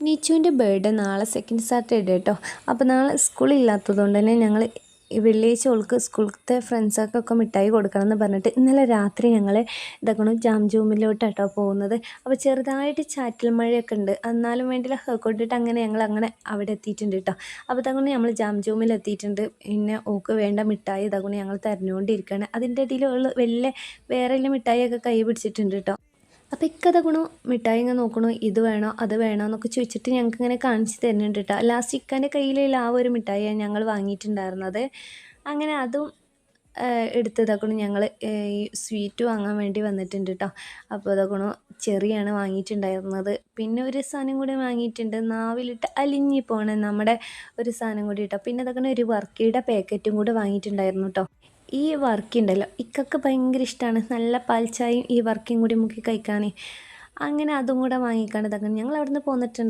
നിച്ചുവിൻ്റെ birthday നാളെ second Saturday കേട്ടോ. അപ്പോൾ നാളെ സ്കൂളില്ലാത്തത് കൊണ്ട് തന്നെ ഞങ്ങൾ വെള്ളിയാഴ്ച ഓൾക്ക് സ്കൂളത്തെ ഫ്രണ്ട്സൊക്കെ മിഠായി കൊടുക്കണം എന്ന് പറഞ്ഞിട്ട് ഇന്നലെ രാത്രി ഞങ്ങൾ ഇതാക്കണം ജാംജൂമിലോട്ടാട്ടോ പോകുന്നത്. അപ്പോൾ ചെറുതായിട്ട് ചാറ്റൽ മഴയൊക്കെ ഉണ്ട്, എന്നാലും വേണ്ടില്ല കൊണ്ടിട്ട് ഞങ്ങൾ അവിടെ എത്തിയിട്ടുണ്ട് കേട്ടോ. അപ്പോൾ ഇതാകൊണ്ട് നമ്മൾ ജാംജൂമിൽ എത്തിയിട്ടുണ്ട്. പിന്നെ ഓക്ക് വേണ്ട മിഠായി ഇതാകൊണ്ട് ഞങ്ങൾ തരഞ്ഞുകൊണ്ടിരിക്കുകയാണ്. അതിൻ്റെ ഇടയിൽ വലിയ വേറെ മിഠായിയൊക്കെ കൈ പിടിച്ചിട്ടുണ്ട് കേട്ടോ. അപ്പോൾ ഇക്കഥ ഗുണു മിഠായി ഇങ്ങനെ നോക്കണു, ഇത് വേണോ അത് വേണോ എന്നൊക്കെ ചോദിച്ചിട്ട് ഞങ്ങൾക്ക് ഇങ്ങനെ കാണിച്ച് തരുന്നുണ്ട് കേട്ടോ. ലാസ്റ്റ് ഇക്കാൻ്റെ കയ്യിലുള്ള ആ ഒരു മിഠായിയാണ് ഞങ്ങൾ വാങ്ങിയിട്ടുണ്ടായിരുന്നത്. അങ്ങനെ അതും എടുത്തതാക്കണം ഞങ്ങൾ ഈ സ്വീറ്റ് വാങ്ങാൻ വേണ്ടി വന്നിട്ടുണ്ട് കേട്ടോ. അപ്പോൾ അതാക്കണു ചെറിയാണ് വാങ്ങിയിട്ടുണ്ടായിരുന്നത്. പിന്നെ ഒരു സാധനം കൂടി വാങ്ങിയിട്ടുണ്ട്, നാവിലിട്ട് അലിഞ്ഞി പോകണ നമ്മുടെ ഒരു സാധനം കൂടി കേട്ടോ. പിന്നെ അതൊക്കെ ഒരു വർക്കിയുടെ പാക്കറ്റും കൂടി വാങ്ങിയിട്ടുണ്ടായിരുന്നു കേട്ടോ. ഈ വർക്കി ഉണ്ടല്ലോ ഇക്കൊക്കെ ഭയങ്കര ഇഷ്ടമാണ്, നല്ല പാൽച്ചായയും ഈ വർക്കിയും കൂടി മുക്കി കഴിക്കാൻ. അങ്ങനെ അതും കൂടെ വാങ്ങിക്കാണ്ട് ഇതാക്കണം ഞങ്ങൾ അവിടെ നിന്ന് പോന്നിട്ടുണ്ട്.